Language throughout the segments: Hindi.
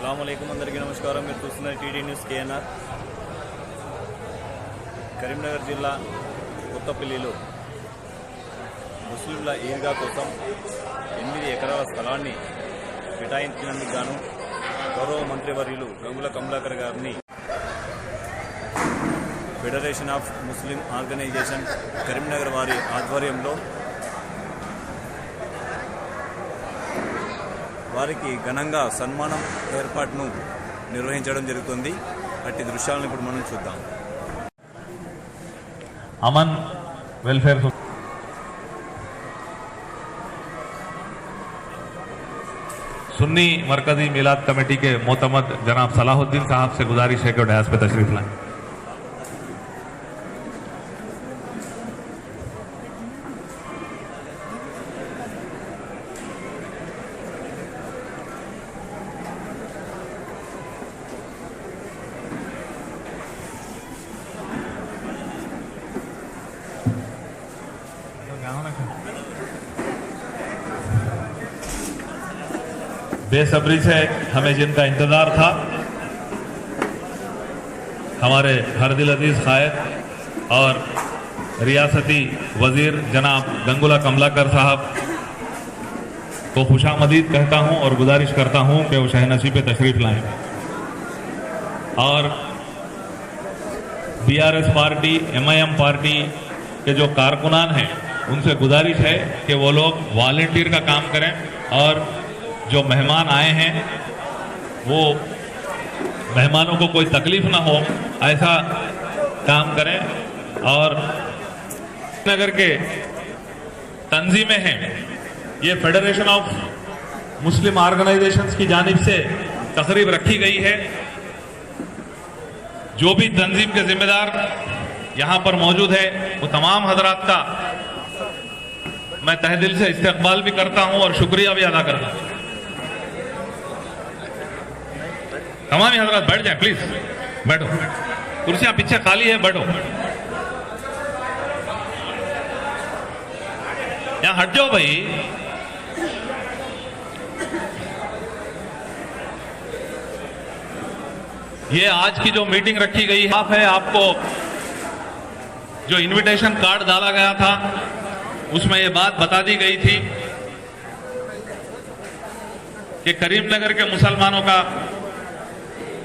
అస్సలాముఅలైకుం అందరికీ నమస్కారం. మీరు చూస్తున్నారు టీడీ న్యూస్ కేఎన్ఆర్. కరీంనగర్ జిల్లా కొత్తపల్లిలో ముస్లింల ఈద్గా కోసం 8 ఎకరాల స్థలాన్ని కేటాయించినందుకు గాను గౌరవ మంత్రివర్యులు గంగుల కమలాకర్ గారిని federation of Muslim organisation Karimnagar వారి ఆధ్వర్యంలో వారికి ఘనంగా సన్మానం ఏర్పాటును నిర్వహించడం జరుగుతుంది. అట్టి దృశ్యాలను ఇప్పుడు మనం చూద్దాం. अमन वेलफेयर सुन्नी मरकजी मिलाद कमेटी के मोतमद जनाब सलाहुद्दीन साहब से गुजारिश है कि डयास पे तशरीफ लाएं। बेसब्री से हमें जिनका इंतजार था, हमारे हरदिल अजीज कायद और रियासती वजीर जनाब गंगुला कमलाकर साहब को खुशामदीद कहता हूं और गुजारिश करता हूं कि वो शहनशी पे तशरीफ लाएं। और बीआरएस पार्टी, एमआईएम पार्टी के जो कारकुनान हैं उनसे गुजारिश है कि वो लोग वॉलंटियर का काम करें और जो मेहमान आए हैं वो मेहमानों को कोई तकलीफ ना हो ऐसा काम करें। और नगर के तंजीमें हैं, ये फेडरेशन ऑफ मुस्लिम ऑर्गेनाइजेशंस की जानिब से तकरीब रखी गई है। जो भी तंजीम के जिम्मेदार यहाँ पर मौजूद है वो तमाम हजरात का मैं तहे दिल से इस्तकबाल भी करता हूँ और शुक्रिया भी अदा करता हूँ। तमाम हजरात बैठ जाए, प्लीज बैठो, कुर्सियां पीछे खाली है, बैठो, यहां हट जाओ भाई। ये आज की जो मीटिंग रखी गई है, आपको जो इनविटेशन कार्ड डाला गया था उसमें ये बात बता दी गई थी कि करीमनगर के मुसलमानों का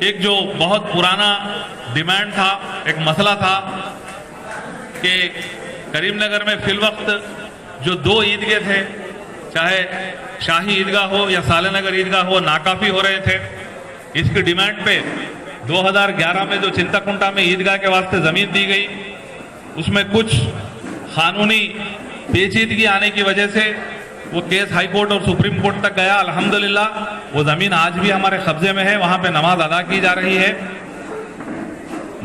एक जो बहुत पुराना डिमांड था, एक मसला था कि करीमनगर में फिल वक्त जो 2 ईदगाह थे, चाहे शाही ईदगाह हो या सालेनगर ईदगाह हो, नाकाफी हो रहे थे। इसकी डिमांड पे 2011 में जो चिंताकुंटा में ईदगाह के वास्ते जमीन दी गई, उसमें कुछ कानूनी पेचीदगी आने की वजह से वो केस हाई कोर्ट और सुप्रीम कोर्ट तक गया। अल्हम्दुलिल्लाह वो जमीन आज भी हमारे कब्जे में है, वहां पे नमाज अदा की जा रही है।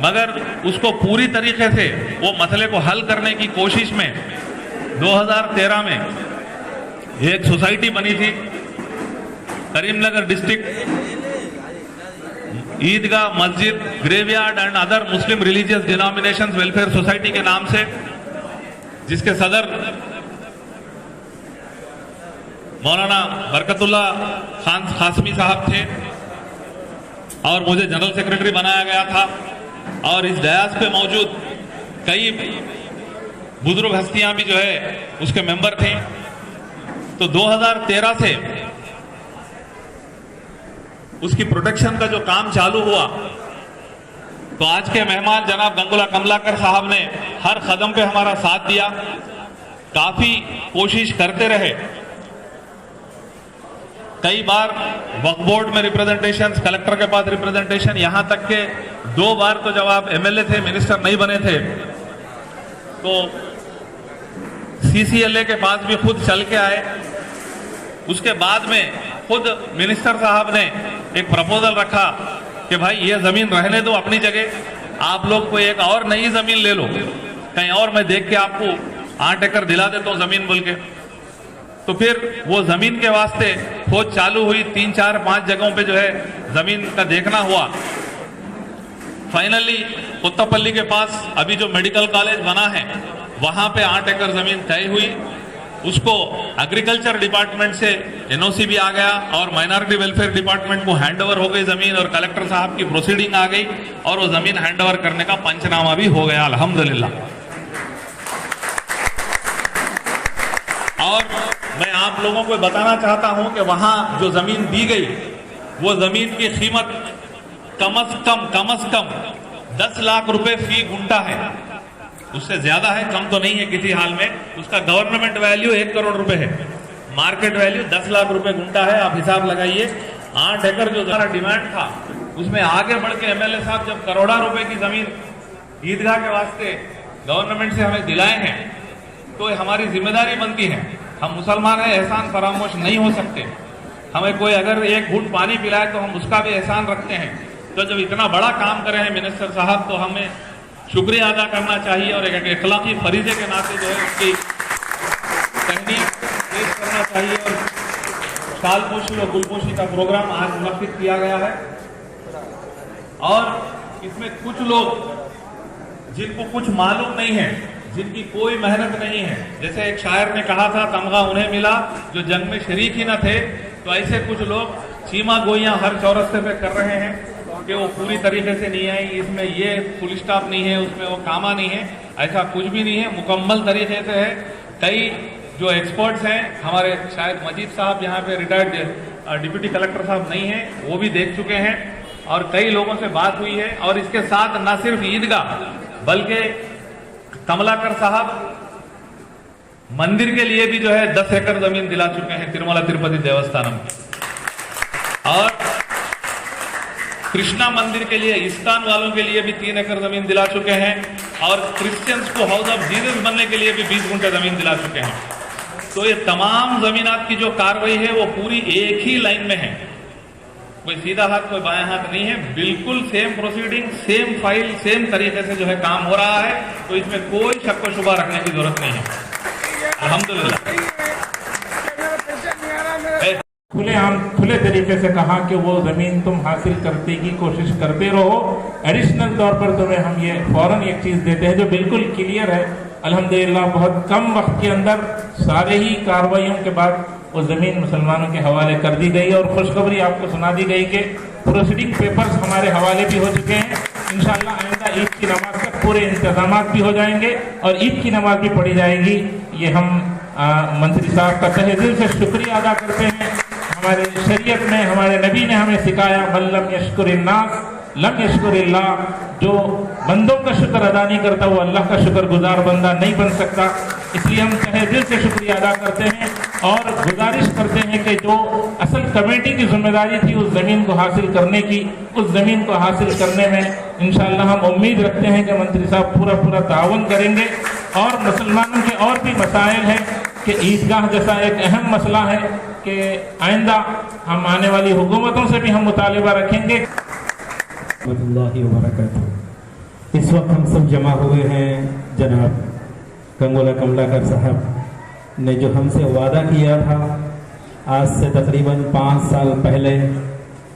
मगर उसको पूरी तरीके से वो मसले को हल करने की कोशिश में 2013 में एक सोसाइटी बनी थी, करीमनगर डिस्ट्रिक्ट ईदगाह मस्जिद graveyard and other Muslim religious denominations welfare society के नाम से, जिसके सदर मौलाना बरकतुल्ला खान खासमी साहब थे और मुझे जनरल सेक्रेटरी बनाया गया था। और इस डयास पे मौजूद कई बुजुर्ग हस्तियां भी जो है उसके मेंबर थे। तो 2013 से उसकी प्रोटेक्शन का जो काम चालू हुआ, तो आज के मेहमान जनाब गंगुला कमलाकर साहब ने हर कदम पे हमारा साथ दिया, काफी कोशिश करते रहे। कई बार वक्फ बोर्ड में रिप्रेजेंटेशन, कलेक्टर के पास रिप्रेजेंटेशन, यहां तक के 2 बार तो जब आप एमएलए थे, मिनिस्टर नहीं बने थे, तो सीसीएलए के पास भी खुद चल के आए। उसके बाद में खुद मिनिस्टर साहब ने एक प्रपोजल रखा कि भाई ये जमीन रहने दो अपनी जगह, आप लोग कोई एक और नई जमीन ले लो, कहीं और मैं देख के आपको 8 एकड़ दिला देता हूं जमीन बोल के। तो फिर वो जमीन के वास्ते खोज चालू हुई, 3, 4, 5 जगहों पे जो है जमीन का देखना हुआ। फाइनली कोत्तापल्ली के पास अभी जो मेडिकल कॉलेज बना है वहां पे 8 एकड़ जमीन तय हुई। उसको एग्रीकल्चर डिपार्टमेंट से एनओसी भी आ गया और माइनॉरिटी वेलफेयर डिपार्टमेंट को हैंडओवर हो गई जमीन और कलेक्टर साहब की प्रोसीडिंग आ गई और वो जमीन हैंडओवर करने का पंचनामा भी हो गया अल्हम्दुलिल्लाह। और मैं आप लोगों को बताना चाहता हूं कि वहां जो जमीन दी गई वो जमीन की कीमत कम से कम 10 लाख रुपए फी गुंटा है, उससे ज्यादा है, कम तो नहीं है किसी हाल में। उसका गवर्नमेंट वैल्यू 1 करोड़ रुपए है, मार्केट वैल्यू 10 लाख रुपए गुंटा है। आप हिसाब लगाइए, 8 एकड़ जो जरा डिमांड था उसमें आगे बढ़ के एमएलए साहब जब करोड़ों रुपए की जमीन ईदगाह के वास्ते गवर्नमेंट से हमें दिलाए हैं तो हमारी जिम्मेदारी बनती है। हम मुसलमान हैं, एहसान फरामोश नहीं हो सकते। हमें कोई अगर एक घूंट पानी पिलाए तो हम उसका भी एहसान रखते हैं। तो जब इतना बड़ा काम करे हैं मिनिस्टर साहब तो हमें शुक्रिया अदा करना चाहिए और एक इखलाकी फरीजे के नाते जो है उसकी तहनीक पेश करना चाहिए। और सालपोशी और गुलपोशी का प्रोग्राम आज मुनक्किद किया गया है और इसमें कुछ लोग जिनको कुछ मालूम नहीं है, जिनकी कोई मेहनत नहीं है, जैसे एक शायर ने कहा था तमगा उन्हें मिला जो जंग में शरीक ही न थे, तो ऐसे कुछ लोग चीमा गोइयां हर चौरस्ते पे कर रहे हैं कि वो पूरी तरीके से नहीं आई, इसमें ये फुल स्टॉप नहीं है, उसमें वो कामा नहीं है। ऐसा कुछ भी नहीं है, मुकम्मल तरीके से है। कई जो एक्सपर्ट्स हैं हमारे, शायद मजीद साहब यहाँ पे रिटायर्ड डिप्टी कलेक्टर साहब नहीं है, वो भी देख चुके हैं और कई लोगों से बात हुई है। और इसके साथ न सिर्फ ईदगाह बल्कि कमलाकर साहब मंदिर के लिए भी जो है 10 एकड़ जमीन दिला चुके हैं तिरुमला तिरुपति देवस्थानम और कृष्णा मंदिर के लिए, इस्कान वालों के लिए भी 3 एकड़ जमीन दिला चुके हैं और क्रिश्चियंस को हाउस ऑफ जीसस बनने के लिए भी 20 गुंठे जमीन दिला चुके हैं। तो ये तमाम जमीनात की जो कार्रवाई है वो पूरी एक ही लाइन में है, कोई सीधा हाथ कोई बायां हाथ नहीं है, बिल्कुल same proceeding, same file, same तरीके से जो है काम हो रहा है। तो इसमें कोई शक व शुबा रखने की जरूरत नहीं है अल्हम्दुलिल्लाह। खुले तरीके से कहा कि वो जमीन तुम हासिल करने की कोशिश करते रहो, एडिशनल तौर पर तुम्हें हम ये फौरन एक चीज देते हैं जो बिल्कुल क्लियर है। अल्हम्दुलिल्लाह बहुत कम वक्त के अंदर सारे ही कार्रवाइयों के बाद वो जमीन मुसलमानों के हवाले कर दी गई और खुशखबरी आपको सुना दी गई कि प्रोसीडिंग पेपर्स हमारे हवाले भी हो चुके हैं। इंशाअल्लाह आइंदा ईद की नमाज तक पूरे इंतजाम भी हो जाएंगे और ईद की नमाज भी पढ़ी जाएगी। ये हम मंत्री साहब का तहे दिल से शुक्रिया अदा करते हैं। हमारे शरीयत में हमारे नबी ने हमें सिखाया बल्लम यशकुरिन्नास लम यशकुरिल्लाह, जो बंदों का शुक्र अदा नहीं करता वो अल्लाह का शुक्रगुजार बंदा नहीं बन सकता। इसलिए हम तहे दिल से शुक्रिया अदा करते हैं और गुजारिश करते हैं कि जो असल कमेटी की जिम्मेदारी थी उस जमीन को हासिल करने की, उस जमीन को हासिल करने में इंशाअल्लाह हम उम्मीद रखते हैं कि मंत्री साहब पूरा ताउन करेंगे। और मुसलमानों के और भी मसाइल हैं कि ईदगाह जैसा एक अहम मसला है कि आइंदा हम आने वाली हुकूमतों से भी हम मुतालिबा रखेंगे। इस वक्त हम सब जमा हुए हैं जनाब गंगोला कमलाकर साहब ने जो हमसे वादा किया था आज से तकरीबन 5 साल पहले,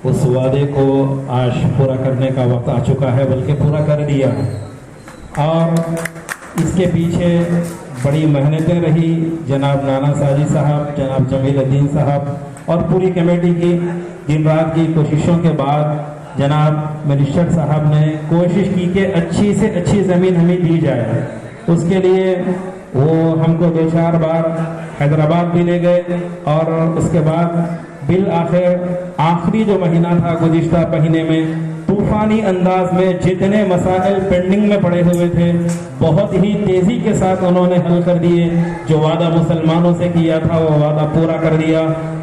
उस वादे को आज पूरा करने का वक्त आ चुका है, बल्कि पूरा कर दिया। और इसके पीछे बड़ी मेहनतें रही जनाब नाना साजी साहब, जनाब जमीलुद्दीन साहब और पूरी कमेटी की दिन रात की कोशिशों के बाद जनाब मिनिस्टर साहब ने कोशिश की कि अच्छी से अच्छी ज़मीन हमें दी जाए। उसके लिए वो हमको 2-4 बार हैदराबाद भी ले गए और उसके बाद बिल आखिरी जो महीना था गुज़िश्ता महीने में तूफानी अंदाज में जितने मसाइल पेंडिंग में पड़े हुए थे बहुत ही तेज़ी के साथ उन्होंने हल कर दिए। जो वादा मुसलमानों से किया था वो वादा पूरा कर दिया।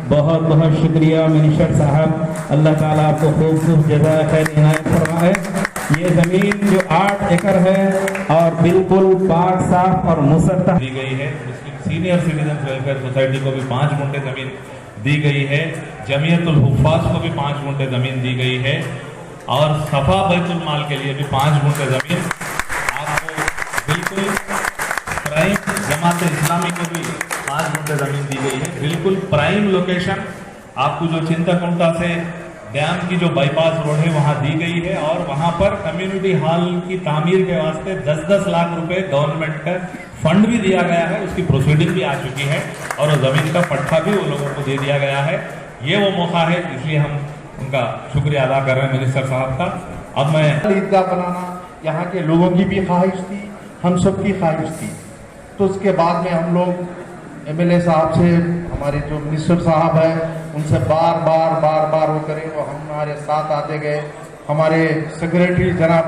बहुत बहुत शुक्रिया मिनिस्टर साहब, अल्लाह ताला आपको खूब खूब जज़ाए खैर इनायत फरमाए। ये ज़मीन जो 8 एकड़ है और बिल्कुल पाक साफ और मुसद्दह दी गई है। सीनियर सिटीजन वेलफेयर सोसाइटी को भी 5 गुंठे जमीन दी गई है, जमीयतुल हुफ़ाज़ को भी 5 गुंठे जमीन दी गई है और सफा बैतुल माल के लिए भी 5 गुंठे जमीन आपको बिल्कुल प्राइम जमात इस्लामी को भी 5 गुंठे जमीन दी गई है, बिल्कुल प्राइम लोकेशन। आपको जो चिंताकुंटा से डैम की जो बाईपास रोड है वहां दी गई है और वहां पर कम्युनिटी हॉल की तामीर के वास्ते 10-10 लाख रुपए गवर्नमेंट का फंड भी दिया गया है, उसकी प्रोसीडिंग भी आ चुकी है और जमीन का पट्टा भी वो लोगों को दे दिया गया है। ये वो मौका है, इसलिए हम उनका शुक्रिया अदा कर रहे हैं मिनिस्टर साहब का। अब मैं ईदगाह बनाना यहाँ के लोगों की भी ख्वाहिश थी, हम सब की ख्वाहिश थी। तो उसके बाद में हम लोग एमएलए साहब से, हमारे जो मिनिस्टर साहब हैं उनसे बार बार वो करें, वो हमारे साथ आते गए। हमारे सेक्रेटरी जनाब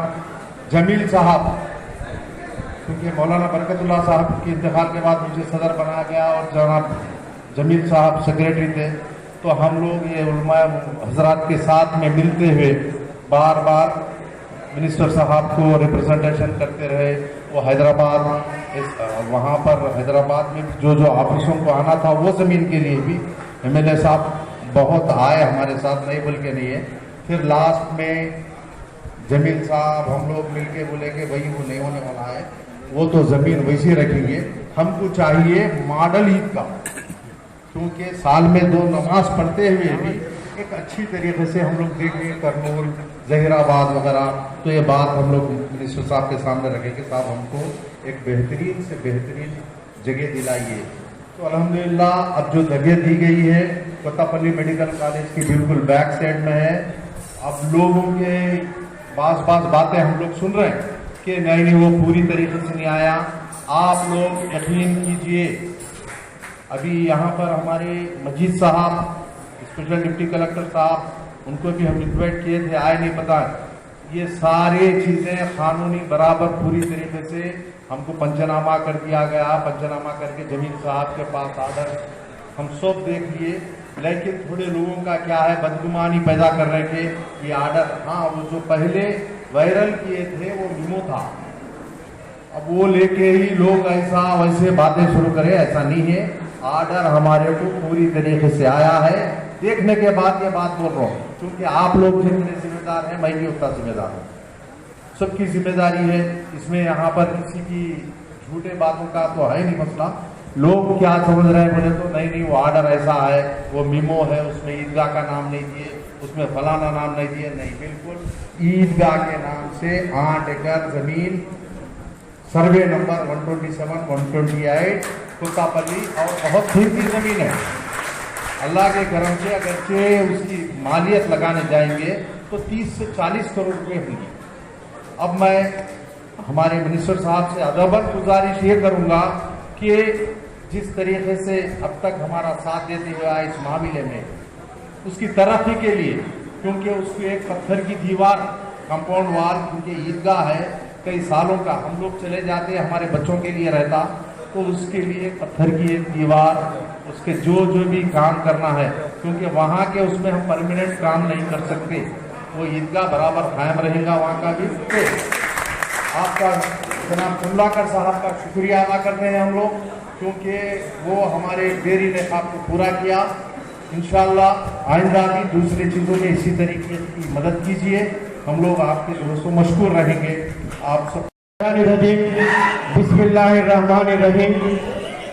जमील साहब, क्योंकि मौलाना बरकतुल्लाह साहब के इंतकाल के बाद मुझे सदर बनाया गया और जनाब जमील साहब सेक्रेटरी थे, तो हम लोग ये उलमा हजरात के साथ में मिलते हुए बार मिनिस्टर साहब को रिप्रेजेंटेशन करते रहे। वो हैदराबाद, वहाँ पर हैदराबाद में जो ऑफिसों को आना था वो ज़मीन के लिए भी एमएलए साहब बहुत आए हमारे साथ, नहीं बोल के नहीं है। फिर लास्ट में जमील साहब हम लोग मिलके बोले कि भाई वो नहीं होने वाला है, वो तो ज़मीन वैसे रखेंगे, हमको चाहिए मॉडल ईद का, क्योंकि साल में 2 नमाज पढ़ते हुए भी एक अच्छी तरीके से हम लोग देखेंगे करनूल, जहीराबाद वगैरह। तो ये बात हम लोग मिनिस्टर साहब के सामने रखें कि साहब हमको एक बेहतरीन से बेहतरीन जगह दिलाइए। तो अल्हम्दुलिल्लाह अब जो जगह दी गई है कोत्तापल्ली मेडिकल कॉलेज की बिल्कुल बैक साइड में है। अब लोगों के बात बातें हम लोग सुन रहे हैं कि नहीं वो पूरी तरीके से नहीं आया। आप लोग यकीन कीजिए, अभी यहाँ पर हमारे मजीद साहब, स्पेशल डिप्टी कलेक्टर साहब, उनको भी हम इन्वाइट किए थे, आए नहीं पता। ये सारी चीज़ें कानूनी बराबर पूरी तरीके से हमको पंचनामा कर दिया गया। पंचनामा करके जमीन साहब के पास आर्डर हम सब देख लिए, लेकिन थोड़े लोगों का क्या है, बदगुमानी पैदा कर रहे थे ये आर्डर। हाँ, वो जो पहले वायरल किए थे वो मीमो था, अब वो लेके ही लोग ऐसा वैसे बातें शुरू करें, ऐसा नहीं है। आर्डर हमारे को पूरी तरीके से आया है। देखने के बाद ये बात बोल रहा हूँ, क्योंकि आप लोग जितने जिम्मेदार हैं मैं भी उतना जिम्मेदार हूँ, सबकी जिम्मेदारी है इसमें। यहाँ पर किसी की झूठे बातों का तो है नहीं मसला। लोग क्या समझ रहे हैं बोले तो नहीं वो आर्डर ऐसा है, वो मीमो है, उसमें ईदगाह का नाम नहीं दिए, उसमें फलाना नाम नहीं दिए। नहीं, बिल्कुल ईदगाह के नाम से 8 एकड़ जमीन, सर्वे नंबर 127, 128 कोत्तापल्ली, और बहुत कीमती जमीन है। अल्लाह के करम से अगर उसकी मालियत लगाने जाएंगे तो 30 से 40 करोड़ रुपए होंगे। अब मैं हमारे मिनिस्टर साहब से अदबन गुजारिश ये करूंगा कि जिस तरीके से अब तक हमारा साथ देते हुए आए इस मामले में, उसकी तरक्की के लिए, क्योंकि उसको एक पत्थर की दीवार, कंपाउंड वाल, क्योंकि ईदगाह है कई सालों का, हम लोग चले जाते हमारे बच्चों के लिए रहता, तो उसके लिए पत्थर की एक दीवार, उसके जो भी काम करना है, क्योंकि वहाँ के उसमें हम परमानेंट काम नहीं कर सकते, वो ईदगाह बराबर कायम रहेगा वहाँ का भी। तो आपका जनाब कमलाकर साहब का शुक्रिया अदा करते हैं हम लोग, क्योंकि वो हमारे देरी ने आपको पूरा किया। इंशाअल्लाह आइंदा भी दूसरी चीज़ों में इसी तरीके की मदद कीजिए, हम लोग आपके दोस्तों मशकूर रहेंगे। आप सब बिस्मिल्लाहिर्रहमानिर्रहीम,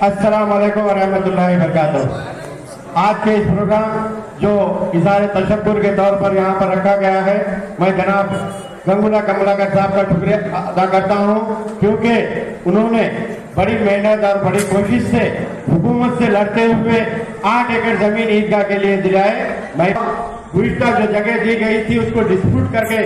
अस्सलाम वालेकुम वरहमतुल्लाहि वबरकातुहू। आज के इस प्रोग्राम जो इज़हार तशक्कुर के तौर पर यहाँ पर रखा गया है, मैं जनाब गंगुला कमलाकर साहब का शुक्रिया अदा करता हूँ, क्योंकि उन्होंने बड़ी मेहनत और बड़ी कोशिश से हुकूमत से लड़ते हुए 8 एकड़ जमीन ईदगाह के लिए दिलाए। मैं गुज़िश्ता जो जगह दी गई थी उसको डिस्प्यूट करके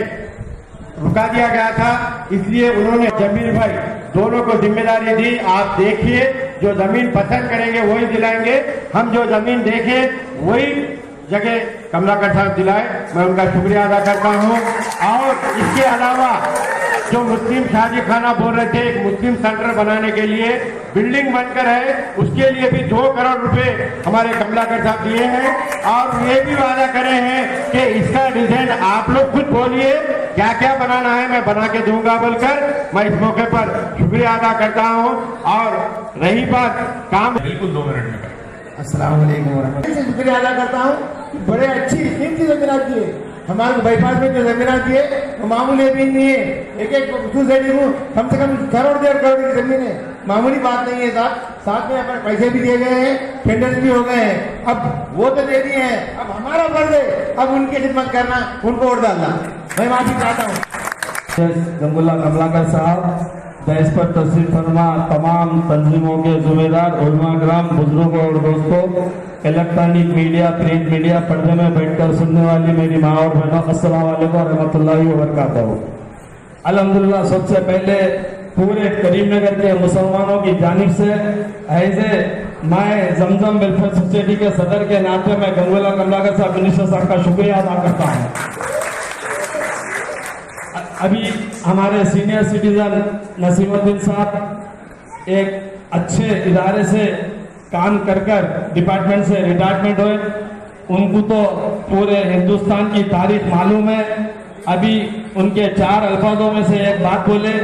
रुका दिया गया था, इसलिए उन्होंने जमील भाई दोनों को जिम्मेदारी दी। आप देखिए, जो जमीन पसंद करेंगे वही दिलाएंगे, हम जो जमीन देखें वही जगह कमलाकर साहब दिलाए, मैं उनका शुक्रिया अदा करता हूँ। और इसके अलावा जो मुस्लिम शादी खाना बोल रहे थे, एक मुस्लिम सेंटर बनाने के लिए बिल्डिंग बनकर है, उसके लिए भी 2 करोड़ रुपए हमारे कमलाकर साहब दिए हैं, और ये भी वादा करे हैं कि इसका डिजाइन आप लोग खुद बोलिए क्या क्या बनाना है, मैं बना के दूंगा बोलकर मैं इस मौके पर शुक्रिया अदा करता हूँ। और रही बात काम, बिल्कुल 2 मिनट में अस्सलाम वालेकुम वरहमतुल्लाह, शुक्रिया अदा करता हूँ। बड़े अच्छी कीमती जमीन दिए हमारे बाईपास में, जो जमीन दिए वो मामूली भी नहीं है। एक सोसाइटी को कम से कम करोड़ 1.5 करोड़ की जमीन है, मामूली बात नहीं है साहब। साथ में अपने पैसे भी दिए गए हैं, टेंडर्स भी हो गए हैं, अब वो तो दे दिए हैं, अब हमारा फर्ज है अब उनकी खिदमत करना, उनको वोट डालना। मैं माफी चाहता हूँ। गंगुला कमलाकर साहब दहस पर तशरीफ फरमा तमाम तंजीमों के जुम्मेदार उलमा ग्राम बुजुर्गों और दोस्तों, इलेक्ट्रॉनिक मीडिया, प्रिंट मीडिया, पर्दे में बैठकर सुनने वाली मेरी माँ और बहनों, अस्सलाम वालेकुम रहमतुल्लाहि व बरकातहू। अल्हम्दुलिल्लाह, सबसे पहले पूरे करीमनगर के मुसलमानों की जानिब से मैं जमजम वेलफेयर सोसाइटी के सदर के नाते में गंगोला कमलाकर साहब मिनिस्टर साहब का शुक्रिया अदा करता हूँ। अभी हमारे सीनियर सिटीजन नसीमुद्दीन साहब एक अच्छे इदारे से काम कर डिपार्टमेंट से रिटायरमेंट हुए। उनको तो पूरे हिंदुस्तान की तारीख मालूम है। अभी उनके 4 अल्फाजों में से एक बात बोले,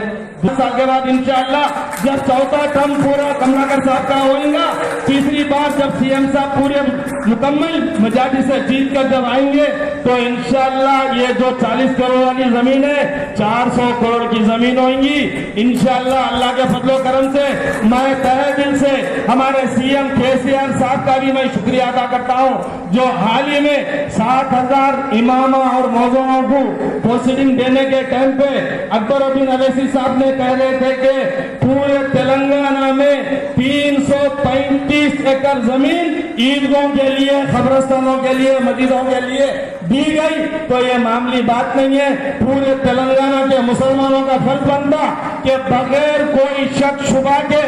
2 साल के बाद इंशाअल्लाह जब चौथा टर्म पूरा कमलाकर साहब का होगा, तीसरी बार जब सीएम साहब पूरे मुकम्मल मजाजी से जीत कर जब आएंगे तो इंशाअल्लाह ये जो 40 करोड़ वाली जमीन है 400 करोड़ की जमीन होगी इंशाअल्लाह। अल्लाह के फजलो करम से मैं तहे दिल से हमारे सीएम केसीआर साहब का भी मैं शुक्रिया अदा करता हूँ, जो हाल ही में 60,000 इमामा और मौजूदों को प्रोसीडिंग देने के टाइम पे अकबरुद्दीन अवैसी साहब ने कह रहे थे कि पूरे तेलंगाना में 335 एकड़ जमीन ईदगाहों के लिए, कब्रस्तानों के लिए, मस्जिदों के लिए दी गई। तो ये मामूली बात नहीं है। पूरे तेलंगाना के मुसलमानों का फर्ज बनता कि बगैर कोई शक शुबा के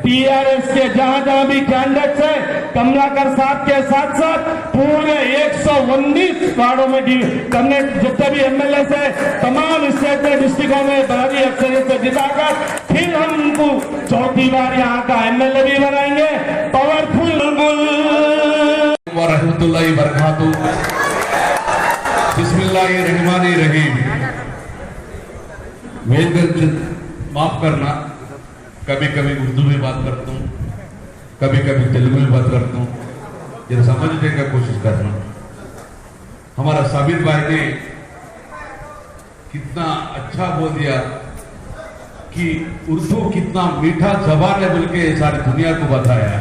टीआरएस के जहां भी कैंडिडेट्स है, कमलाकर साहब के साथ साथ पूरे 119 वार्डों में जितने भी एमएलए है तमाम स्टेट में, डिस्ट्रिक्टों में बड़ी अक्सरियत से जिताकर फिर हम उनको चौथी बार यहाँ का एमएलए भी बनाएंगे। पावरफुल रहमतुल्लाहि बरकातहू। बिस्मिल्लाहिर्रहमानिर्रहीम। माफ करना, कभी कभी उर्दू में बात करता हूँ, कभी कभी तेलुगु में बात करता हूँ, ये समझने का कोशिश करना। हमारा साबिर भाई ने कितना अच्छा बोल दिया कि उर्दू कितना मीठा जबान है बोल के सारी दुनिया को बताया है।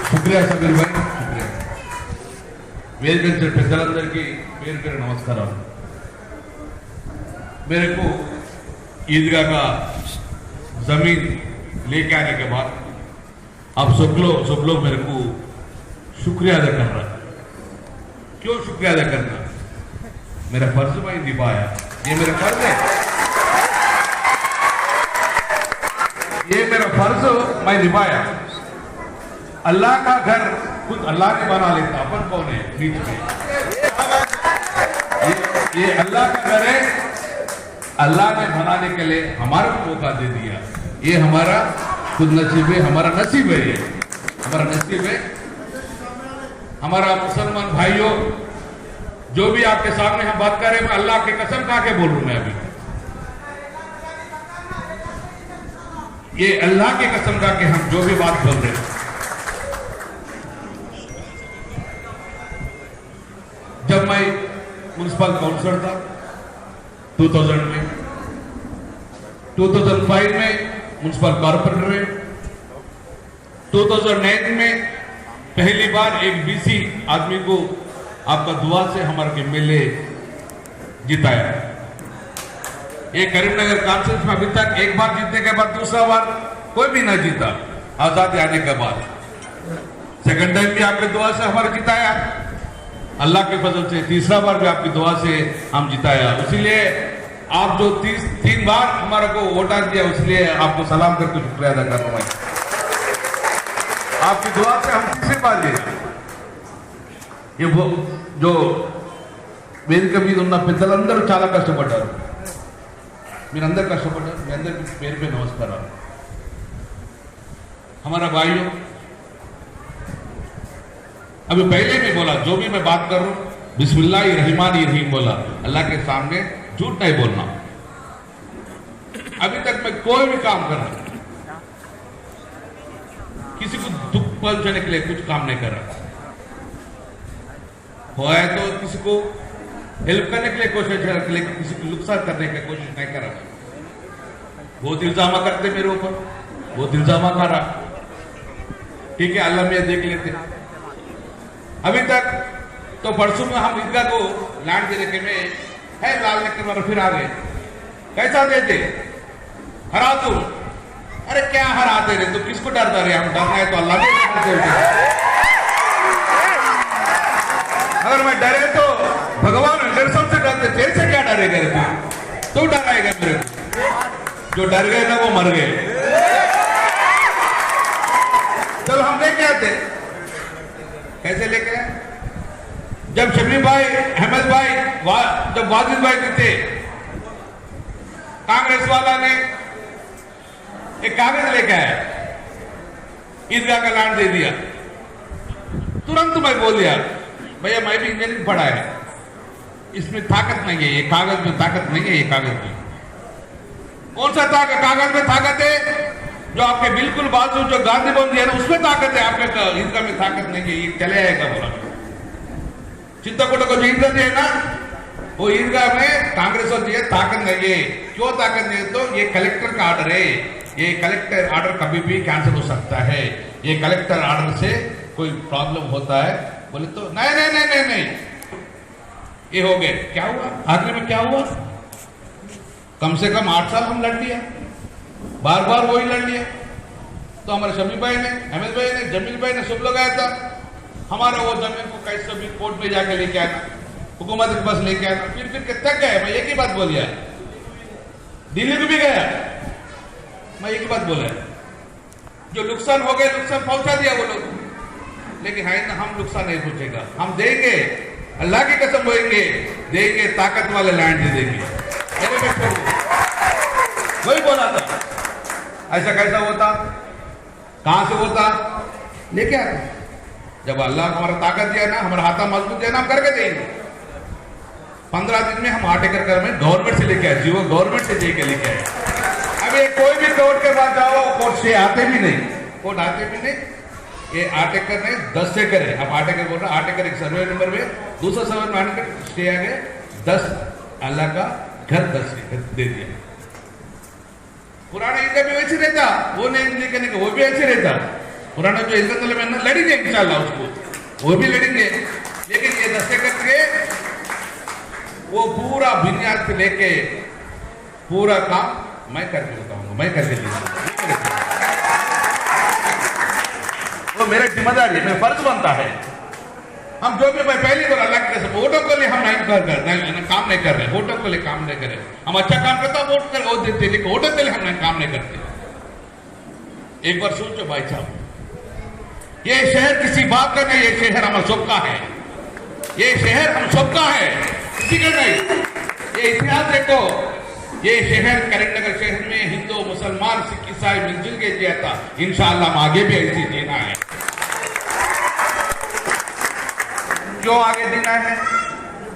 शुक्रिया साबिर भाई, शुक्रिया। वेलगंज पेदलंदर की पेर पेर नमस्कार। मेरे को ईदगाह का जमीन लेके आने के बाद आप सब लोग मेरे को शुक्रिया अदा कर रहा है। क्यों शुक्रिया अदा करना? मेरा फर्ज मैं निभाया, ये मेरा फर्ज है, ये मेरा फर्ज मैं निभाया। अल्लाह का घर खुद अल्लाह ने बना लेता, अपन कौन है बीच में? ये अल्लाह का घर है, अल्लाह ने बनाने के लिए हमारा मौका दे दिया। ये हमारा खुद नसीब है, हमारा नसीब है, ये हमारा नसीब है। हमारा मुसलमान भाइयों, जो भी आपके सामने हम बात कर रहे हैं, मैं अल्लाह की कसम खा के बोल रहा हूं। मैं अभी ये अल्लाह की कसम खा के हम जो भी बात बोल रहे हैं, जब मैं म्युनिसिपल काउंसिलर था 2000 में, 2005 में म्युनिसिपल कॉर्पोरेटर है, 2009 में पहली बार एक बीसी आदमी को आपका दुआ से हमारे एमएलए जिताया। ये करीमनगर काउंसिल में अभी तक एक बार जीतने के बाद दूसरा बार कोई भी ना जीता आजादी आने के बाद। सेकंड टाइम भी आपकी दुआ से हमारे जिताया, अल्लाह के फजल से तीसरा बार भी आपकी दुआ से हम जिताया। इसीलिए आप जो 3 बार हमारे को वोटा दिया, इसलिए आपको सलाम करके शुक्रिया अदा कर रहा हूं। आपकी दुआ से हम तीसरी बार जीते। ये वो जो वेदिक మీద ఉన్న పెద్దలందరూ చాలా కష్టపడ్డారు, మీరందరూ కష్టపడ్డారు, మీ అందరికీ పేరు पे नमस्कार। हमारा भाइयों, अभी पहले भी बोला, जो भी मैं बात कर रहा हूं बिस्मिल्लाहिर्रहमानिर्रहीम बोला, अल्लाह के सामने झूठ नहीं बोलना। अभी तक मैं कोई भी काम कर रहा, किसी को दुख पहुंचाने के लिए कुछ काम नहीं कर रहा। हुआ है तो किसी को हेल्प करने के लिए कोशिश कर रहा, लेकिन किसी को नुकसान करने की कोशिश नहीं कर रहा। बहुत इल्जामा करते मेरे ऊपर, बहुत इल्जामा कर रहा। ठीक है, अल्लाह में देख लेते। अभी तक तो परसों में हम ईदगाह को लैंड देने के में है लाल नक्कर फिर आ गए। कैसा देते? हरा तुम। अरे क्या हराते रे? तो किसको डरता रे? हम डरना है तो अल्लाह को डरते हो। अगर मैं डरे तो भगवान अंदर सबसे डरते, तेरे से क्या डरेगा रे? तू डराएगा मेरे को? जो डर गए ना वो मर गए। चलो हम लेके आते। कैसे लेके आए? जब शबीर भाई, अहमद भाई, जब वाजिद भाई थे, कांग्रेस वाला ने एक कागज लेके आया, ईदगाह का लैंड दे दिया। तुरंत मैं बोल दिया, भैया मैं भी इंजीनियरिंग पढ़ा है, इसमें ताकत नहीं है, ये कागज में ताकत नहीं है। ये कागज में कौन सा ताकत? कागज में ताकत है जो आपके बिल्कुल बाजू जो गांधी भवन है ना, उसमें ताकत है। आपके ईदगाह में ताकत नहीं है, ये चले आएगा बोला। चिंताकोट को जो ईदगाह दिया ना, वो ईदगाह में कांग्रेस और दिया ताकत नहीं है। क्यों ताकत नहीं है? तो ये कलेक्टर का ऑर्डर है। ये कलेक्टर ऑर्डर कभी भी कैंसिल हो सकता है। ये कलेक्टर ऑर्डर से कोई प्रॉब्लम होता है बोले तो नहीं नहीं नहीं नहीं नहीं, ये हो गए। क्या हुआ आखिर में? क्या हुआ? कम से कम 8 साल हम लड़ लिया, बार बार वही लड़ लिया। तो हमारे शमी भाई ने, अहमद भाई ने, जमील भाई ने सब लोग आया था। हमारा वो जमीन को कैसे भी कोर्ट में जाके लेके आना, हुकूमत के पास लेके आना, फिर के तक गए। मैं एक ही बात बोलिया, दिल्ली को भी गया, मैं एक ही बात बोला, जो नुकसान हो गए नुकसान पहुंचा दिया वो लोग। लेकिन है ना, हम नुकसान नहीं पहुंचेगा, हम देंगे, अल्लाह की कसम होएंगे, देंगे, ताकत वाले लैंड दे देंगे। वही बोला था। ऐसा कैसा होता? कहां से होता? लेके आते। जब अल्लाह हमारा ताकत दिया ना, हमारा हाथा मजबूत दिया ना, हम करके देंगे। 15 दिन में हम आर्टिकल कर में गवर्नमेंट से लेके आए, जीवो गवर्नमेंट से लेके आए। अब ये कोई भी कोर्ट के पास जाओ, कोर्ट से आते भी नहीं, कोर्ट आते भी नहीं। ये आर्टिकल नहीं 10 से करे। अब आर्टिकल बोल रहा, आर्टिकल एक सर्वे नंबर में, दूसरा सर्वे में आर्टिकल स्टे आ गए 10, अल्लाह का घर 10 दे दिया। पुराना ईदगाह भी वैसे रहता, वो नहीं लेके वो भी ऐसे रहता। पुराना जो ईदगाह में लड़ेंगे इंशाल्लाह, उसको वो भी लड़ेंगे। लेकिन ये 10 करके वो पूरा बुनियाद से लेके पूरा काम मैं करके बताऊंगा, मैं करके दूंगा। वो मेरा जिम्मेदारी है, मेरा फर्ज बनता है। हम जो भी, मैं पहली बार अल्लाह के कसम, वोटों के लिए हम काम नहीं कर रहे, वोटों के लिए काम नहीं कर रहे। हम अच्छा काम करता वोट कर वो देते, लेकिन वोटों के लिए हम काम नहीं करते। एक बार सोचो भाई साहब, ये शहर किसी बात का नहीं, ये शहर हमारा सबका है। ये शहर हम सबका है, किसी का नहीं। ये इतिहास देखो, ये शहर करीमनगर शहर में हिंदू मुसलमान सिख ईसाई मिलजुल के जिया था। इंशाअल्लाह हम आगे भी ऐसे जीना है। क्यों आगे देना है?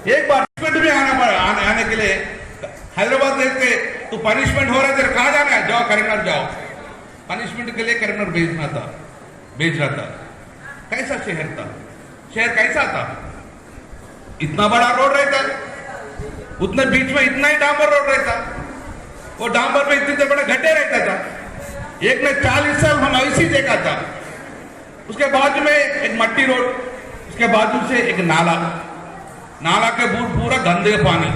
एक बार पनिशमेंट भी आने के लिए हैदराबाद देखते तो पनिशमेंट हो रहा है, कहा जाना है? जाओ करीमनगर जाओ। पनिशमेंट के लिए करीमनगर भेज रहा था। कैसा शहर था? शहर कैसा था? इतना बड़ा रोड रहता, उतने बीच में इतना ही डांबर रोड रहता, वो डांबर में इतने बड़े गड्ढे रहता था। एक ने 40 साल हम ऐसे ही देखा था। उसके बाजू में एक मट्टी रोड, उसके बाजू से एक नाला, नाला के पूरा गंदे पानी,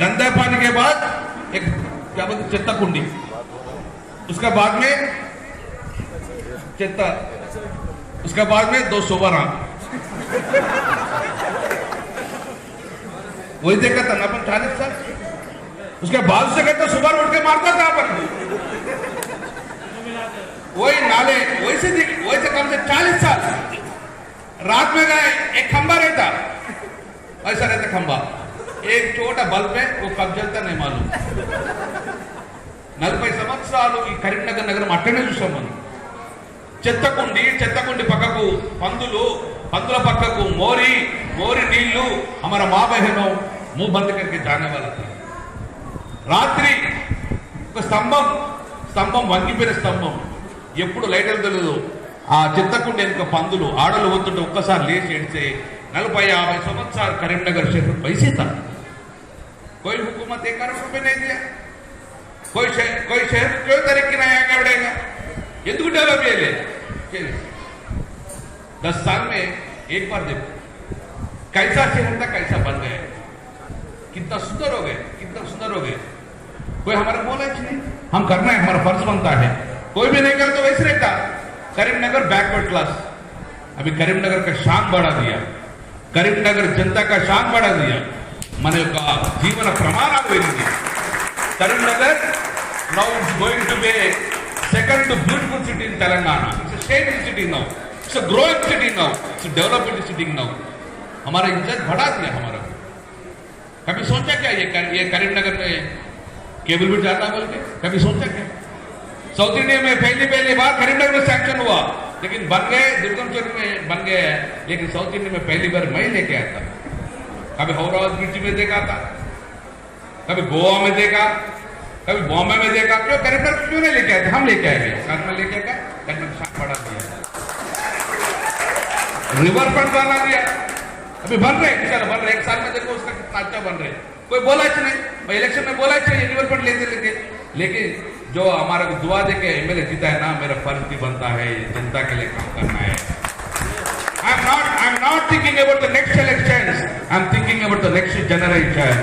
गंदे पानी के बाद एक क्या बोलते चित्ता कुंडी, उसके बाद में चित्ता, उसके बाद में 2 सोवरा। वही देखा था ना अपन 40 साल। उसके बाद से कहता सुबह उठ के मारता था अपन, वही नाले वैसे कम से 40 साल। रात में गए, एक खंबा रहता, ऐसा रहता खंबा, एक छोटा बल्ब है, वो कब जलता नहीं मालूम। 40 సంవత్సరాలు ఈ కరీంనగర్ నగరం అట్టనే చూసాం మనం. చెత్తకుండి పక్కకు పందులు, पंदुला पक्कू मोरी नीलू, हमारा माँ बहनों मुंह बंद करके जाने वाला था। रात्रि స్తంభం వంగిపోయిన స్తంభం, ఎప్పుడు లైటర్ తెలియదు. ఆ చిత్తకుండి వెనుక పందులు ఆడలు వస్తుంటే ఒక్కసారి లేచి ఏడితే 40-50 సంవత్సరాలు కరీంనగర్ शहर वैसे था। कोई हुकूमत 1 करोड़ रुपए नहीं दिया, कोई शहर क्यों तरक्की नहीं आगे बढ़ेगा? ఎందుకు డెవలప్ చేయలేదు? 10 साल में एक बार देखो कैसा शहर था, कैसा बन गया, कितना सुंदर हो गए, कितना सुंदर हो गए। कोई हमारा बोला ही नहीं, हम करना है, हमारा फर्ज बनता है। कोई भी नहीं करे तो वैसे रहता। करीमनगर बैकवर्ड क्लास, अभी करीमनगर का शान बढ़ा दिया, करीमनगर जनता का शान बढ़ा दिया, मन का जीवन प्रमाण आगे। Karimnagar now is going to be second to beautiful city in Telangana. It's a stable city now. It's a growing city now. It's a developing city now. हमारा इज्जत बढ़ा दिया हमारा। कभी सोचा क्या ये करीमनगर में केबल भी जाता बोल के? कभी सोचा क्या? साउथ इंडिया में पहली बार करीमनगर में सैंक्शन हुआ, लेकिन बन गए दुर्गमचौर में बन गए, लेकिन साउथ इंडिया में पहली बार मैं लेके आया था। कभी हैदराबाद ब्रिज में देखा था, कभी गोवा में देखा, कभी बॉम्बे में देखा। क्यों करीमनगर क्यों नहीं लेके आए थे? हम लेके आए थे। करीमनगर लेके आए, करीमनगर शान बढ़ा दिया, रिवर फ्रंट बना दिया, अभी बन रहे, चलो बन रहे, 1 साल में देखो उसका कितना अच्छा बन रहे। कोई बोला ही नहीं, मैं इलेक्शन में बोला ही रिवर फ्रंट लेते, लेकिन जो हमारे को दुआ देके एमएलए जीता है ना, मेरा फर्ज भी बनता है जनता के लिए काम करना है। I am not thinking about the next elections, I am thinking about the next generation.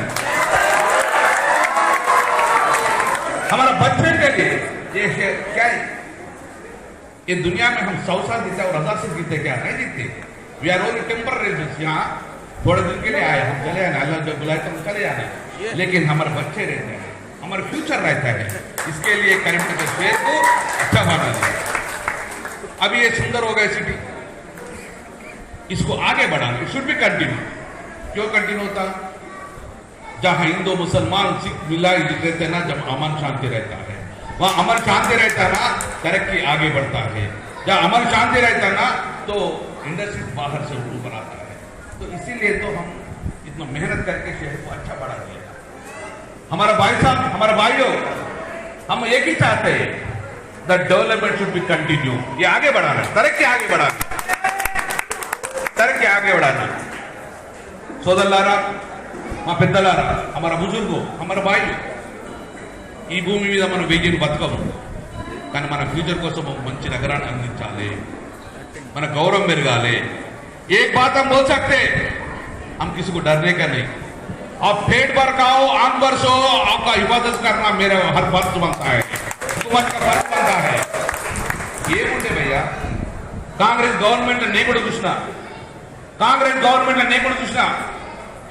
हमारा बच्चे के लिए ये क्या है? ये दुनिया में हम 100 साल जीते और 1000 से जीते क्या? नहीं जीते। वी आर ओनली टेम्पररी, यहाँ थोड़े दिन के लिए आए, हम चले आने, अल्लाह जो बुलाए तो हम चले जाने, लेकिन हमारे बच्चे रहते हैं, हमारा फ्यूचर रहता है। इसके लिए करीमनगर शहर को अच्छा बना दिया। अभी ये सुंदर हो गए सिटी, इसको आगे बढ़ाना, इट शुड बी कंटिन्यू। क्यों कंटिन्यू होता? जहां हिंदू मुसलमान सिख मिलाई रहते ना, जब अमन शांति रहता है, वहां अमन शांति रहता है ना, तरक्की आगे बढ़ता है। जहां अमन शांति रहता है ना, तो इंडस्ट्री बाहर से ऊपर आता है। तो इसीलिए तो हम इतना मेहनत करके शहर को अच्छा बढ़ा दिया। हमारा भाई साहब, हमारे भाइयों, हम एक ही चाहते हैं, the development should be continue. ये आगे बढ़ाना, तरक्की आगे बढ़ाना, तरक्की आगे बढ़ाना। సోదరులారా, మా పెద్దలారా, हमारा బుజుర్గో, हमारा భాయి, ఈ భూమి మీద మనం వెయ్యిని బతకము, కానీ మన ఫ్యూచర్ కోసం మంచి నగరాన్ని అందించాలి, మన గౌరవం పెరగాలి। एक बात हम बोल सकते, हम किसी को डरने का नहीं। आप पेट भर खाओ, आंख भर सो, आपका हिफाजत करना मेरा हर फर्ज बनता है, हुकूमत का फर्ज बनता है। ये मुझे भैया कांग्रेस गवर्नमेंट ने కూడా చూసినా, కాంగ్రెస్ గవర్నమెంట్ నేను కూడా చూసినా,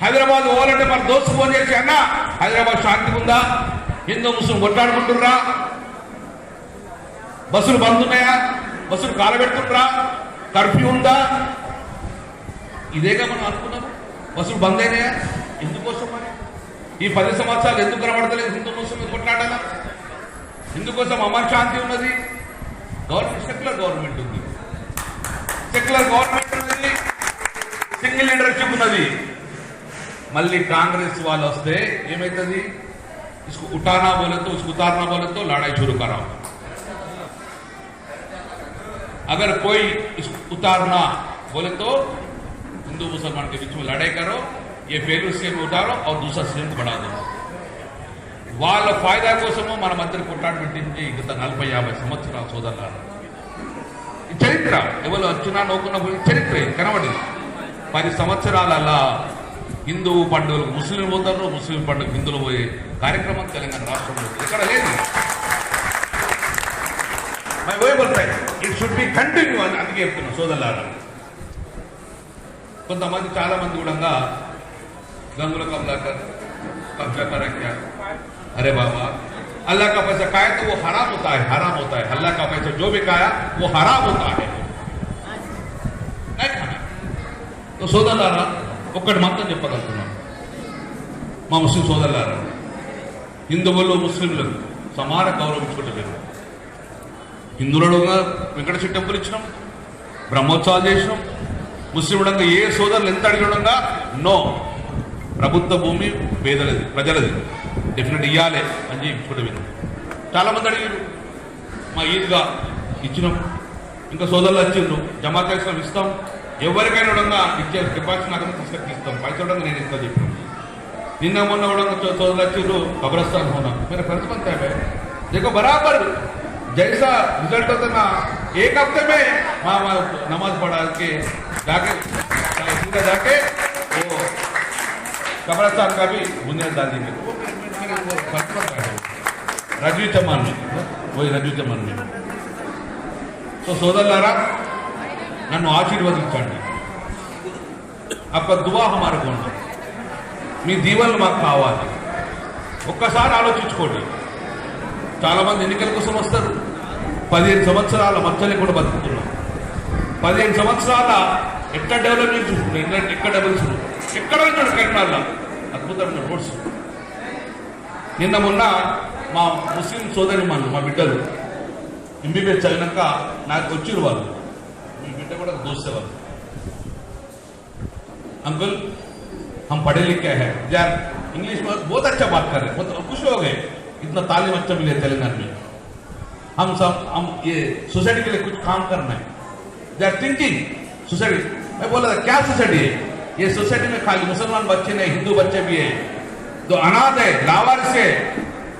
హైదరాబాద్ పోవాలంటే మన దోస్తు ఫోన్ చేసి, అన్న హైదరాబాద్ శాంతిగా ఉందా, హిందూ ముస్లిం కొట్లాడుకుంటుర్రా, బస్సులు బంద్ ఉన్నాయా, బస్సులు కాలబెడుతుండ్రా, కర్ఫ్యూ ఉందా? ఇదేగా మనం అనుకున్నాము। బస్సులు బంద్ అయినాయా? ఎందుకోసం మరి? ఈ 10 సంవత్సరాలు ఎందుకు కనబడతలేదు హిందూ ముస్లిం కొట్లాడాలా? ఎందుకోసం అమన్ శాంతి ఉన్నది? గవర్నమెంట్ సెక్యులర్ గవర్నమెంట్ ఉంది, సెక్యులర్ గవర్నమెంట్ ఉన్నది, సింగిల్ లీడర్షిప్ ఉన్నది। మళ్ళీ కాంగ్రెస్ వాళ్ళు వస్తే ఏమైతుంది? इसको उठाना बोले तो, उसको उतारना बोले तो लड़ाई शुरू कराओ। अगर कोई इसको उतारना बोले तो हिंदू मुसलमान के बीच में लड़ाई करो, ये फेलूर सीएम उतारो और दूसरा सीएम बढ़ा दो। వాళ్ళ ఫాయిదా కోసము మన మధ్య కొట్లాడి పెట్టింది గత 40-50 సంవత్సరాల సోదరులారా। ఈ చరిత్ర ఎవరు వచ్చినా నోకున్న చరిత్ర కనబడింది। 10 సంవత్సరాల హిందూ పండుగలకు ముస్లిం పోతారు, ముస్లిం పండుగ హిందువులు పోయే కార్యక్రమం తెలంగాణ రాష్ట్రంలో ఎక్కడ లేదు। ఇట్ షుడ్ బి కంటిన్యూ అని అందుకే చెప్తున్నా సోదరులారా। కొంతమంది చాలా మంది కూడా గంగుల కమలాకర్ कब्जा कर रखा। अरे बाबा, अल्लाह का पैसा खाया तो वो हराम होता है, हराम होता है। अल्लाह का पैसा जो भी खाया वो हराम होता है, नहीं खाना। तो సోదరులారా, ఒక్కటి మాత్రం చెప్పగలుగుతున్నాను, మా ముస్లిం సోదరులారా, హిందువులు ముస్లింలకు సమాన గౌరవం ఇచ్చుకుంటారు। హిందువులుగా వెంకటేశ్వర టెంపుల్ ఇచ్చినాం, బ్రహ్మోత్సవాలు చేసినాం, ముస్లింలుగా ఏ సోదరులు ఎంత అడిగినా నో, ప్రభుత్వ భూమి పేదలది, ప్రజలది, డెఫినెట్ ఇవ్వాలి అని చెప్పి విన్నాం। చాలా మంది అడిగారు, మా ఈద్గా ఇచ్చినాం, ఇంకా సోదరులు వచ్చిండ్రు, జమాత్ ఇస్తాం, ఇస్తాం, ఎవరికైనా కూడా ఇచ్చే కెపాసిటీ నాకు తీసుకొచ్చి ఇస్తాం, పైసలు నేను ఇస్తా చెప్పాను। నిన్న మొన్న కూడా సోదరులు వచ్చిండ్రు, కబ్రస్థాన్ होना मेरा फर्ज बनता है। देखो बराबर जैसा रिजल्ट होता ना, एक हफ्ते में नमाज पढ़ा के जाके सीधा जाके वो कब्रस्तान का भी बुनियाद डाल देंगे, वो फर्ज बनता है। రజీ చమన్ పోయి రజీ చమన్ సో సోదరులారా నన్ను ఆశీర్వదించండి అప్ప దువా హమారే కోన్ మీ దీవెనలు మాకు కావాలి ఒక్కసారి ఆలోచించుకోండి చాలా మంది ఎన్నికల కోసం వస్తారు 15 సంవత్సరాల మచ్చలే కూడా బతుకుతున్నాం 15 సంవత్సరాల ఎక్కడ డెవలప్మెంట్ చూసుకుంటారు ఎక్కడ డెవలప్స్ ఎక్కడ ఉంటాడు కరీంనగర్లో అద్భుతమైన రోడ్స్ నిన్న మొన్న మా ముస్లిం సోదరి మా బిడ్డలు ఎంబీబీఎస్ చదివినాక నాకు వచ్చిరు వాళ్ళు మీ బిడ్డ కూడా దోస్తే వాళ్ళు अंकल हम पढ़े लिखे हैं यार इंग्लिश में बहुत अच्छा बात कर रहे हैं बहुत खुश हो गए इतना तालीम अच्छा मिले तेलंगाना में हम ये सोसाइटी के लिए कुछ काम करना है दे आर थिंकिंग सोसाइटी मैं बोला था क्या सोसाइटी है ये सोसाइटी में खाली मुसलमान बच्चे नहीं हिंदू बच्चे भी है जो अनाथ है लावारिस है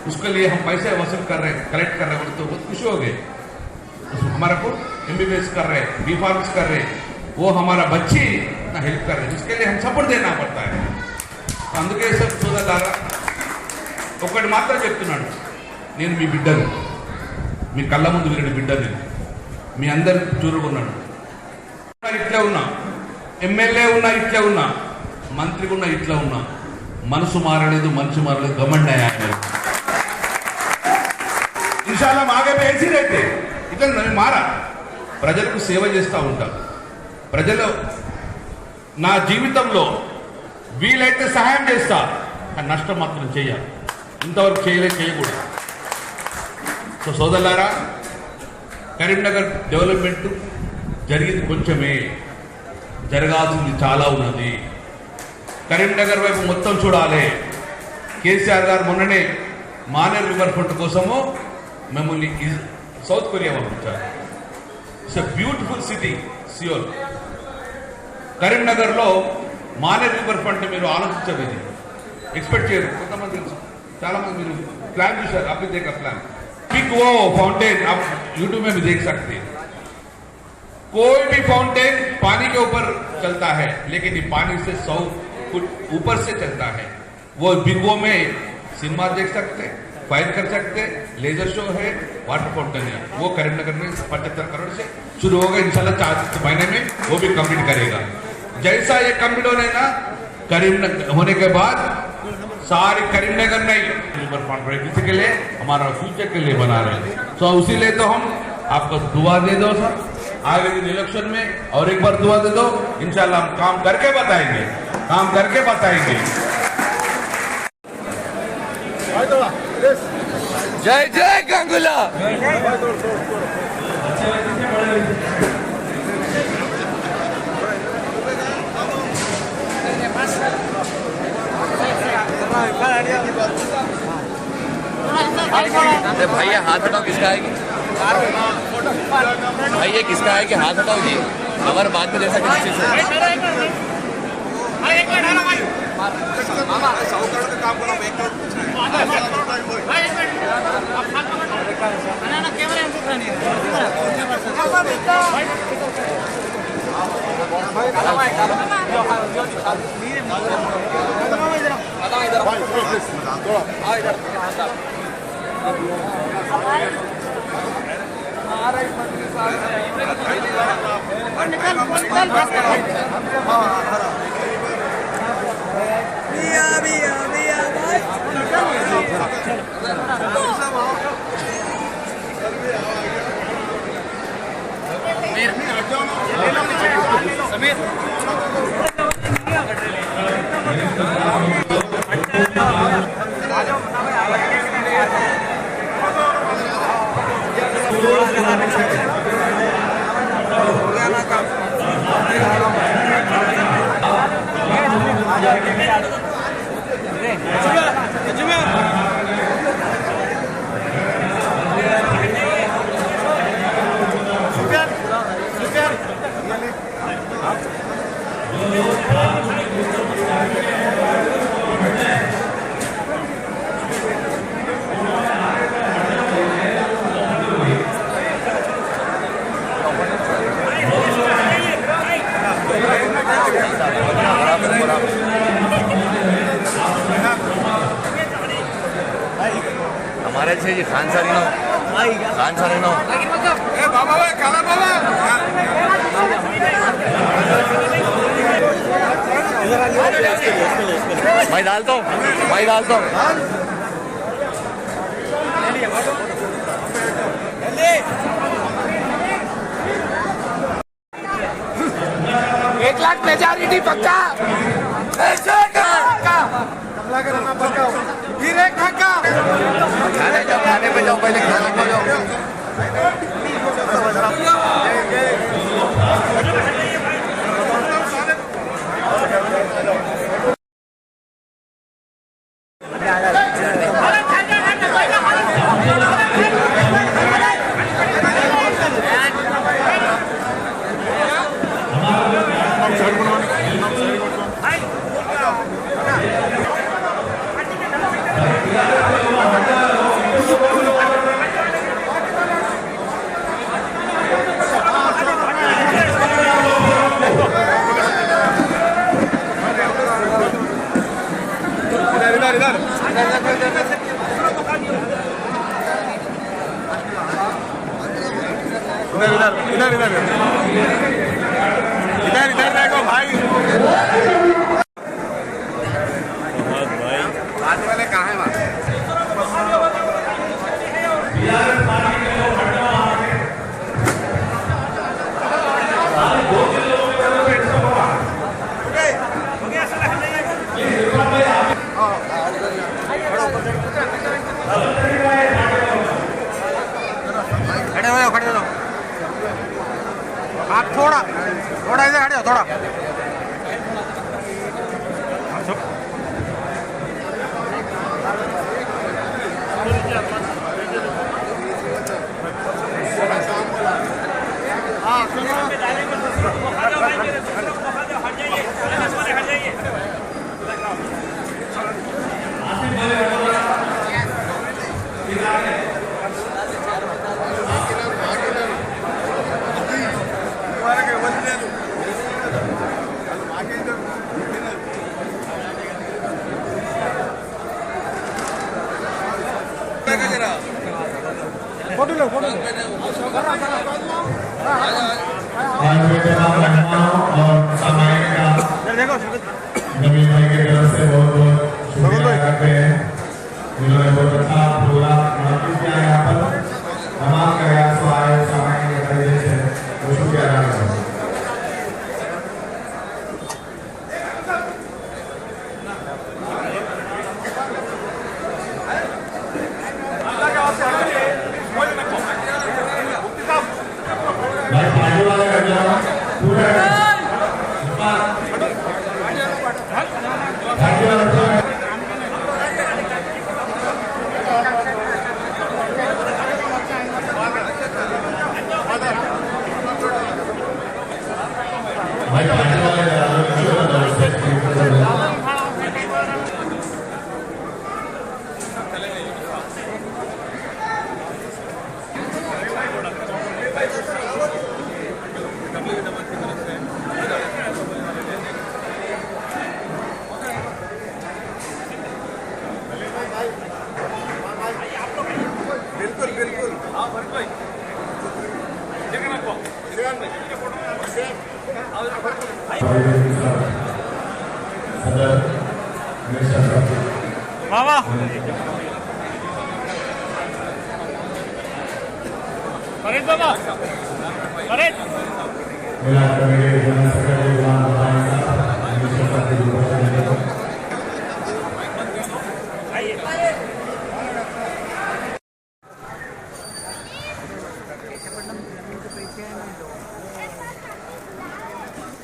उसके लिए हम पैसे वसूल कर रहे हैं कलेक्ट कर रहे हैं तो बहुत खुश हो गए हमारा को एमबीबीएस कर रहे हैं बी फार्मस कर रहे हैं वो हमारा बच्ची इतना हेल्प कर रहे हैं इसके लिए हम सपोर्ट देना पड़ता है అందుకే సోదరులారా ఒకటి మాత్రం చెప్తున్నాను నేను మీ బిడ్డను మీ కళ్ళ ముందు విరని బిడ్డని మీ అందరు చూరుకున్నాను ఇట్లా ఉన్నా ఎమ్మెల్యే ఉన్నా ఇట్లా ఉన్నా మంత్రి ఉన్నా ఇట్లా ఉన్నా మనసు మారలేదు మనిషి మారలేదు గమండి ఇన్షాల్లా మాగే వేసి రైతే ఇట్లా నేను మారా ప్రజలకు సేవ చేస్తూ ఉంటాను ప్రజలు నా జీవితంలో వీలైతే సహాయం చేస్తా కానీ నష్టం మాత్రం చేయాలి ఇంతవరకు చేయకూడదు సో సోదరులారా కరీంనగర్ డెవలప్మెంట్ జరిగింది కొంచెమే జరగాల్సింది చాలా ఉన్నది కరీంనగర్ వైపు మొత్తం చూడాలి కేసీఆర్ గారు మొన్ననే మానేర్ రివర్ ఫ్రంట్ కోసము మిమ్మల్ని సౌత్ కొరియా పంపించారు it's a beautiful city Seoul కరీంనగర్లో మానేర్ రివర్ ఫ్రంట్ మీరు ఆలోచించలేదు एक्सपेक्ट చేయరు కొంతమంది చాలా మంది మీరు प्लान చూశారు आप भी देखा प्लान पिक वो फाउंटेन आप YouTube में भी देख सकते हैं कोई भी फाउंटेन पानी के ऊपर चलता है लेकिन ये पानी से 100 फुट ऊपर से चलता है वो बिग वो में सिनेमा देख सकते फायर कर सकते लेजर शो है वाटर फाउंटेन है वो करीमनगर में 75 करोड़ से शुरू होगा इंशाल्लाह 4 महीने में वो भी कंप्लीट करेगा जैसा ये कंप्लीट होने ना करीमनगर होने के बाद सारी करीमनगर नहीं रिवर फ्रंट किसी के लिए हमारा फ्यूचर के लिए बना रहे हैं तो उसी लिए तो हम आपको दुआ दे दो सर आगे दिन इलेक्शन में और एक बार दुआ दे दो इंशाल्लाह हम काम करके बताएंगे जय जय गंगुला भैया हाथ हटाओ किसका है भाई ये किसका है कि हाथ हटाओ जी हमारे बात में जैसा किसी से पीछे जी खान सारीनो मैं डालता हूँ एक लाख मेजॉरिटी पक्का फिर एक धक्का खाने पे जाओ पहले खाने पे जाओ इधर देखो भाई फहद भाई आज वाले कहाँ है वहाँ खड़े हो जाओ आप थोड़ा इधर खड़े हो थोड़ा फोटो लो आज के तमाम मेहमानों और सामान्य का नवीन भाई की तरफ से बहुत शुक्रिया करते हैं जिन्होंने बहुत अच्छा प्रोग्राम आयोजित किया यहाँ पर तमाम प्रयास आए सामान्य के तरीके से शुक्रिया अदा करते हैं। भाई पार्टी वाले कर जाओ पूरा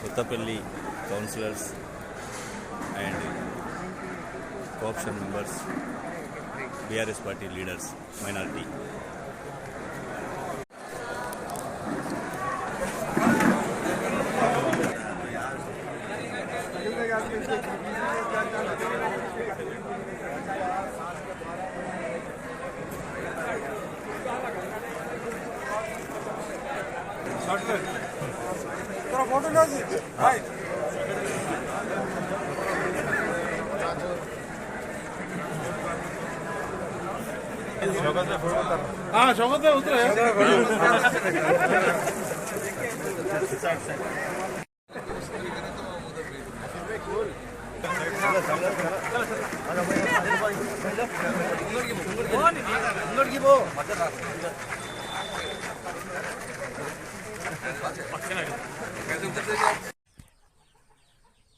Kottapalli councillors and co-option members, BRS party leaders, minority. Photo लो जी भाई हाँ शौकत भाई उतरे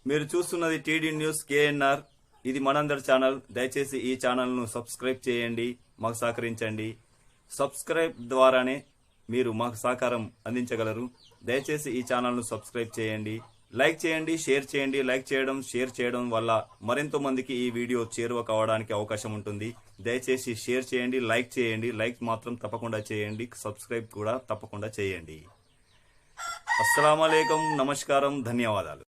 మీరు చూస్తున్నది టీడీ న్యూస్ కేఎన్ఆర్. ఇది మనందరి ఛానల్. దయచేసి ఈ ఛానల్ను సబ్స్క్రైబ్ చేయండి, మాకు సహకరించండి. సబ్స్క్రైబ్ ద్వారానే మీరు మాకు సహకారం అందించగలరు. దయచేసి ఈ ఛానల్ను సబ్స్క్రైబ్ చేయండి, లైక్ చేయండి, షేర్ చేయండి. లైక్ చేయడం, షేర్ చేయడం వల్ల మరింత మందికి ఈ వీడియో చేరువ కావడానికి అవకాశం ఉంటుంది. దయచేసి షేర్ చేయండి, లైక్ చేయండి. లైక్ మాత్రం తప్పకుండా చేయండి, సబ్స్క్రైబ్ కూడా తప్పకుండా చేయండి. అస్సలాము అలైకుం, నమస్కారం, ధన్యవాదాలు.